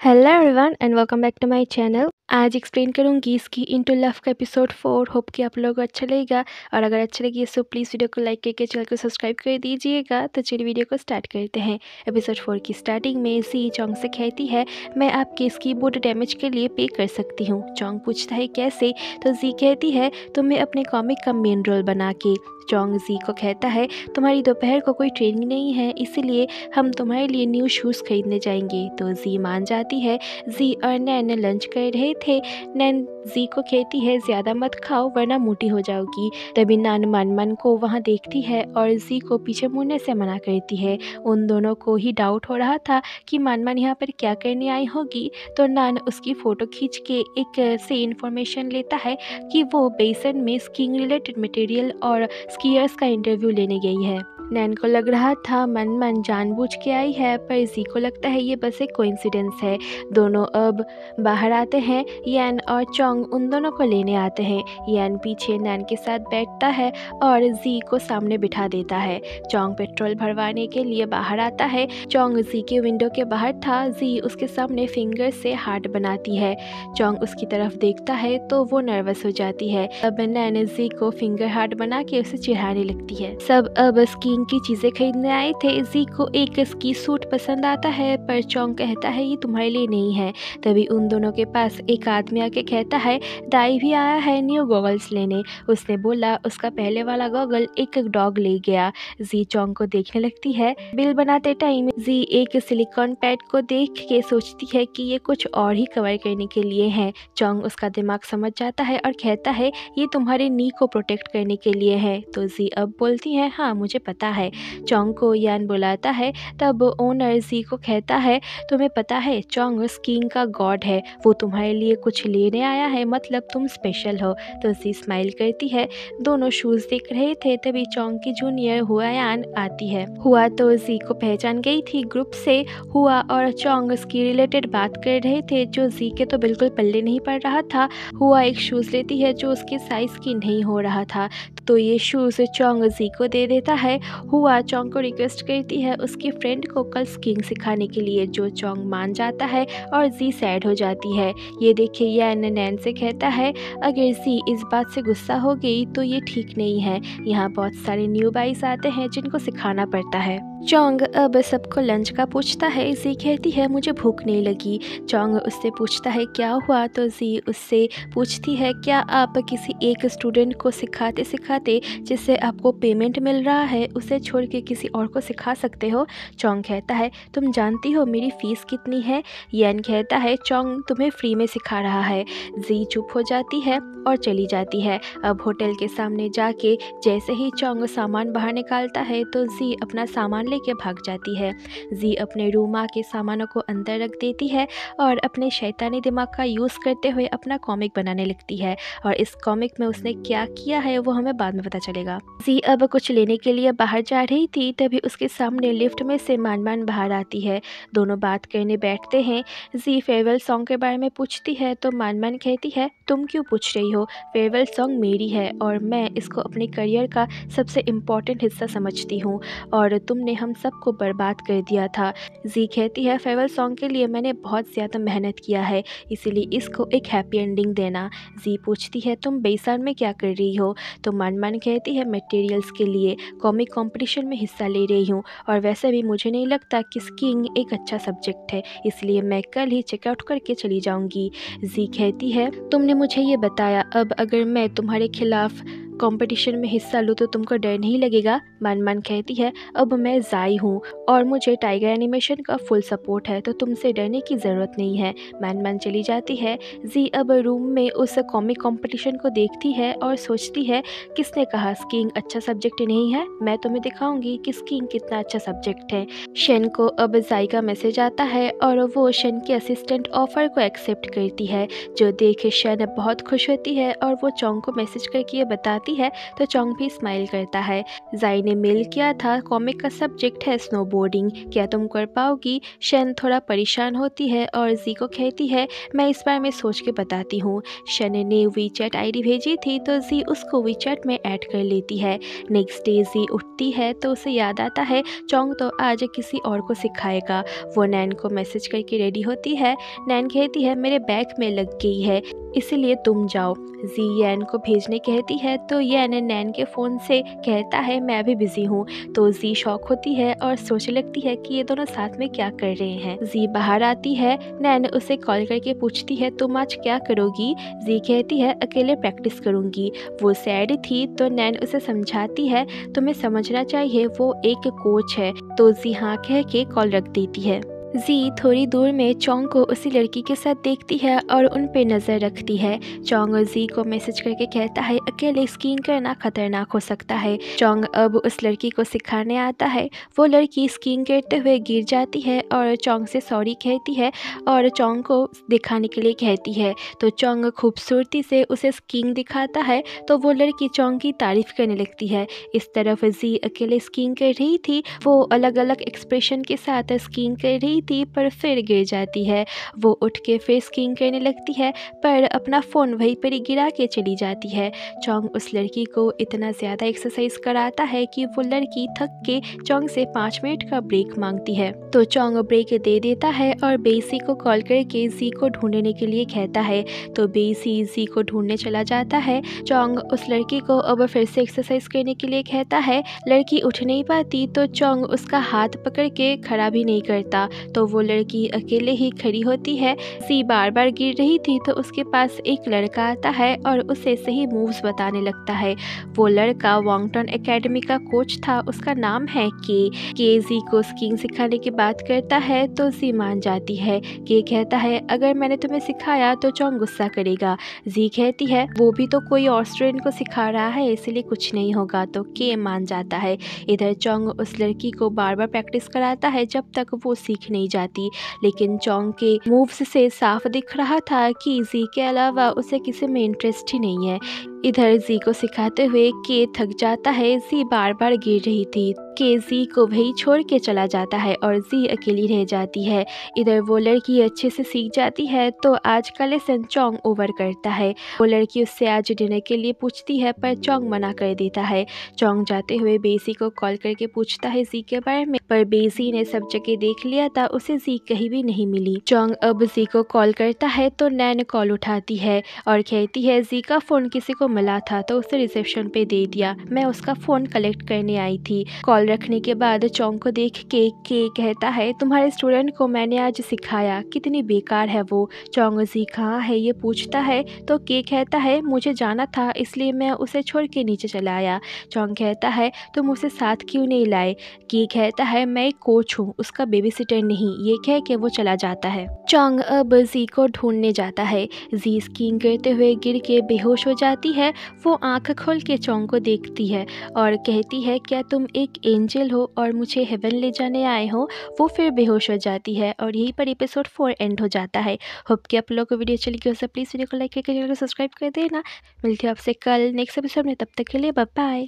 Hello everyone and welcome back to my channel. आज explain करूंगी इसकी इनटू लव का एपिसोड 4। होप कि आप लोगों को अच्छा लगेगा और अगर अच्छा लगे तो प्लीज़ वीडियो को लाइक करके चैनल को सब्सक्राइब कर दीजिएगा। तो चलिए वीडियो को स्टार्ट करते हैं। एपिसोड 4 की स्टार्टिंग में जी चोंग से कहती है मैं आपके इस कीबोर्ड डैमेज के लिए पे कर सकती हूँ। चोंग पूछता है कैसे, तो जी कहती है तुम्हें अपने कॉमिक का मेन रोल बना के। चोंग जी को कहता है तुम्हारी दोपहर को कोई ट्रेनिंग नहीं है, इसीलिए हम तुम्हारे लिए न्यू शूज़ खरीदने जाएंगे। तो जी मान जाती है। जी और नैन लंच कर रहे थे। नैन जी को कहती है ज़्यादा मत खाओ वरना मोटी हो जाओगी। तभी नान मान को वहाँ देखती है और जी को पीछे मुड़ने से मना करती है। उन दोनों को ही डाउट हो रहा था कि मान यहाँ पर क्या करने आई होगी। तो नान उसकी फ़ोटो खींच के एक से इन्फॉर्मेशन लेता है कि वो बेसन में स्कीइंग रिलेटेड मटेरियल और स्कीयर्स का इंटरव्यू लेने गई है। नैन को लग रहा था मन जानबूझ के आई है, पर जी को लगता है ये बस एक कोइंसिडेंस है। दोनों अब बाहर आते हैं। यान और चोंग उन दोनों को लेने आते हैं। यान पीछे नैन के साथ बैठता है और जी को सामने बिठा देता है। चोंग पेट्रोल भरवाने के लिए बाहर आता है। चोंग जी के विंडो के बाहर था। जी उसके सामने फिंगर से हार्ट बनाती है। चोंग उसकी तरफ देखता है तो वो नर्वस हो जाती है। अब नैन जी को फिंगर हार्ट बना के उसे चिढ़ाने लगती है। सब अब स्कीइंग की चीजें खरीदने आए थे। जी को एक स्की सूट पसंद आता है, पर चोंग कहता है ये तुम्हारे लिए नहीं है। तभी उन दोनों के पास एक आदमी आके कहता है दाई भी आया है न्यू गॉगल्स लेने। उसने बोला उसका पहले वाला गॉगल एक डॉग ले गया। जी चोंग को देखने लगती है। बिल बनाते टाइम जी एक सिलिकॉन पैड को देख के सोचती है कि ये कुछ और ही कवर करने के लिए है। चोंग उसका दिमाग समझ जाता है और कहता है ये तुम्हारे नी को प्रोटेक्ट करने के लिए है। तो जी अब बोलती है हाँ मुझे पता है। चोंग को यान बुलाता है। तब ओनर जी को कहता है तुम्हें पता है चोंग स्कीइंग का गॉड है, वो तुम्हारे लिए कुछ लेने आया है, मतलब तुम स्पेशल हो। तो जी स्माइल करती है। दोनों शूज़ देख रहे थे। तभी चोंग की जूनियर हुआ यान आती है। हुआ तो जी को पहचान गई थी ग्रुप से। हुआ और चोंग स्की रिलेटेड बात कर रहे थे जो जी के तो बिल्कुल पल्ले नहीं पड़ रहा था। हुआ एक शूज़ लेती है जो उसके साइज़ की नहीं हो रहा था, तो ये शूज़ चोंग जी को दे देता है। हुआ चोंग को रिक्वेस्ट करती है उसकी फ्रेंड को कल स्कीइंग सिखाने के लिए, जो चोंग मान जाता है और जी सैड हो जाती है। ये देखे यान नैन से कहता है अगर जी इस बात से गुस्सा हो गई तो ये ठीक नहीं है। यहाँ बहुत सारे न्यू बॉयज आते हैं जिनको सिखाना पड़ता है। चोंग अब सबको लंच का पूछता है। जी कहती है मुझे भूख नहीं लगी। चोंग उससे पूछता है क्या हुआ, तो जी उससे पूछती है क्या आप किसी एक स्टूडेंट को सिखाते सिखाते जिससे आपको पेमेंट मिल रहा है उसे छोड़ के किसी और को सिखा सकते हो। चोंग कहता है तुम जानती हो मेरी फ़ीस कितनी है। यान कहता है चोंग तुम्हें फ्री में सिखा रहा है। जी चुप हो जाती है और चली जाती है। अब होटल के सामने जाके जैसे ही चोंग सामान बाहर निकालता है तो जी अपना सामान लेके भाग जाती है। जी अपने रूम आके सामानों को अंदर रख देती है और अपने शैतानी दिमाग का यूज़ करते हुए अपना कॉमिक बनाने लगती है। और इस कॉमिक में उसने क्या किया है वो हमें बाद में पता चलेगा। जी अब कुछ लेने के लिए बाहर जा रही थी। तभी उसके सामने लिफ्ट में से मान बाहर आती है। दोनों बात करने बैठते हैं। जी फेयरवेल सॉन्ग के बारे में पूछती है तो मान कहती है तुम क्यों पूछ रही हो, फेयरवेल सॉन्ग मेरी है और मैं इसको अपने करियर का सबसे इम्पॉर्टेंट हिस्सा समझती हूँ और तुमने हम सबको बर्बाद कर दिया था। जी कहती है फेयरवेल सॉन्ग के लिए मैंने बहुत ज़्यादा मेहनत किया है, इसीलिए इसको एक हैप्पी एंडिंग देना। जी पूछती है तुम बेसान में क्या कर रही हो, तो मान कहती है मटेरियल्स के लिए कॉमिक कंपटीशन में हिस्सा ले रही हूँ और वैसे भी मुझे नहीं लगता कि स्कीइंग एक अच्छा सब्जेक्ट है, इसलिए मैं कल ही चेकआउट करके चली जाऊँगी। जी कहती है तुमने मुझे ये बताया, अब अगर मैं तुम्हारे खिलाफ कंपटीशन में हिस्सा लूँ तो तुमको डर नहीं लगेगा। मान कहती है अब मैं ज़ाई हूँ और मुझे टाइगर एनिमेशन का फुल सपोर्ट है, तो तुमसे डरने की ज़रूरत नहीं है। मान चली जाती है। जी अब रूम में उस कॉमिक कंपटीशन को देखती है और सोचती है किसने कहा स्कीइंग अच्छा सब्जेक्ट नहीं है, मैं तुम्हें दिखाऊंगी कि स्कीइंग कितना अच्छा सब्जेक्ट है। शन को अब ज़ाई का मैसेज आता है और वो शन के असिस्टेंट ऑफर को एक्सेप्ट करती है, जो देख शन बहुत खुश होती है और वो चोंग को मैसेज करके ये बताती बताती है तो चोंग भी स्माइल करता है। जाई ने मेल किया था, कॉमिक का सब्जेक्ट है स्नोबोर्डिंग, क्या तुम कर पाओगी? शन थोड़ा परेशान होती है और जी को कहती है मैं इस बार में सोच के बताती हूँ। शन ने वीचैट आईडी भेजी थी तो जी उसको वीचैट में ऐड कर लेती है। नेक्स्ट डे जी उठती है तो उसे याद आता है चोंग तो आज किसी और को सिखाएगा। वो नैन को मैसेज करके रेडी होती है। नैन कहती है मेरे बैग में लग गई है इसीलिए तुम जाओ। जी यैन को भेजने कहती है तो यैन नैन के फ़ोन से कहता है मैं अभी बिज़ी हूँ। तो जी शॉक होती है और सोचने लगती है कि ये दोनों साथ में क्या कर रहे हैं। जी बाहर आती है। नैन उसे कॉल करके पूछती है तुम आज क्या करोगी? जी कहती है अकेले प्रैक्टिस करूँगी। वो सैड थी तो नैन उसे समझाती है तुम्हें समझना चाहिए वो एक कोच है। तो जी हाँ कह के कॉल रख देती है। जी थोड़ी दूर में चोंग को उसी लड़की के साथ देखती है और उन पे नज़र रखती है। चोंग जी को मैसेज करके कहता है अकेले स्कीइंग करना खतरनाक हो सकता है। चोंग अब उस लड़की को सिखाने आता है। वो लड़की स्कीइंग करते हुए गिर जाती है और चोंग से सॉरी कहती है और चोंग को दिखाने के लिए कहती है। तो चोंग खूबसूरती से उसे स्कीइंग दिखाता है तो वो लड़की चोंग की तारीफ़ करने लगती है। इस तरफ जी अकेले स्कीइंग कर रही थी। वो अलग अलग एक्सप्रेशन के साथ स्कीइंग कर रही थी पर फिर गिर जाती है। वो उठ के फिर स्कीइंग करने लगती है पर अपना फ़ोन वहीं पर ही गिरा के चली जाती है। चोंग उस लड़की को इतना ज़्यादा एक्सरसाइज कराता है कि वो लड़की थक के चोंग से 5 मिनट का ब्रेक मांगती है। तो चोंग ब्रेक दे देता है और बेसी को कॉल करके जी को ढूंढने के लिए कहता है। तो बेसी जी को ढूंढने चला जाता है। चोंग उस लड़की को अब फिर से एक्सरसाइज करने के लिए कहता है। लड़की उठ नहीं पाती तो चोंग उसका हाथ पकड़ के खड़ा भी नहीं करता। तो वो लड़की अकेले ही खड़ी होती है। जी बार बार गिर रही थी तो उसके पास एक लड़का आता है और उसे सही मूव्स बताने लगता है। वो लड़का वॉन्गटन एकेडमी का कोच था, उसका नाम है के जी को स्कीइंग सिखाने की बात करता है तो जी मान जाती है। के कहता है अगर मैंने तुम्हें सिखाया तो चोंग गुस्सा करेगा। जी कहती है वो भी तो कोई और स्टूडेंट को सिखा रहा है इसलिए कुछ नहीं होगा। तो के मान जाता है। इधर चोंग उस लड़की को बार बार प्रैक्टिस कराता है जब तक वो सीख नहीं जाती। लेकिन चोंग के मूव्स से साफ दिख रहा था कि जी के अलावा उसे किसी में इंटरेस्ट ही नहीं है। इधर जी को सिखाते हुए के थक जाता है। जी बार बार गिर रही थी। के जी को वही छोड़ के चला जाता है और जी अकेली रह जाती है। इधर वो लड़की अच्छे से सीख जाती है तो आज का लेसन चोंग ओवर करता है। वो लड़की उससे आज डिनर के लिए पूछती है पर चोंग मना कर देता है। चोंग जाते हुए बेसी को कॉल करके पूछता है जी के बारे में पर बेसी ने सब जगह देख लिया था, उसे जी कहीं भी नहीं मिली। चोंग अब जी को कॉल करता है तो नैन कॉल उठाती है और कहती है जी का फ़ोन किसी को मिला था तो उसे रिसेप्शन पे दे दिया, मैं उसका फ़ोन कलेक्ट करने आई थी। कॉल रखने के बाद चोंग को देख के कहता है तुम्हारे स्टूडेंट को मैंने आज सिखाया, कितनी बेकार है वो। चोंग जी कहाँ है ये पूछता है तो के कहता है मुझे जाना था इसलिए मैं उसे छोड़ के नीचे चला आया। चोंग कहता है तुम उसे साथ क्यों नहीं लाए? के कहता है मैं एक कोच हूँ, उसका बेबी सिटर नहीं। ये कह के वो चला जाता है। चोंग अब जी को ढूंढने जाता है। जी स्कीइंग करते हुए गिर के बेहोश हो जाती है। वो आंख खोल के चोंग को देखती है और कहती है क्या तुम एक एंजल हो और मुझे हेवन ले जाने आए हो? वो फिर बेहोश हो जाती है और यहीं पर एपिसोड 4 एंड हो जाता है। होप कि आप लोगों को वीडियो चली गई, प्लीज़ वीडियो को लाइक करके चैनल को सब्सक्राइब कर देना। मिलती हूँ आपसे कल नेक्स्ट एपिसोड में, तब तक के लिए बाय बाय।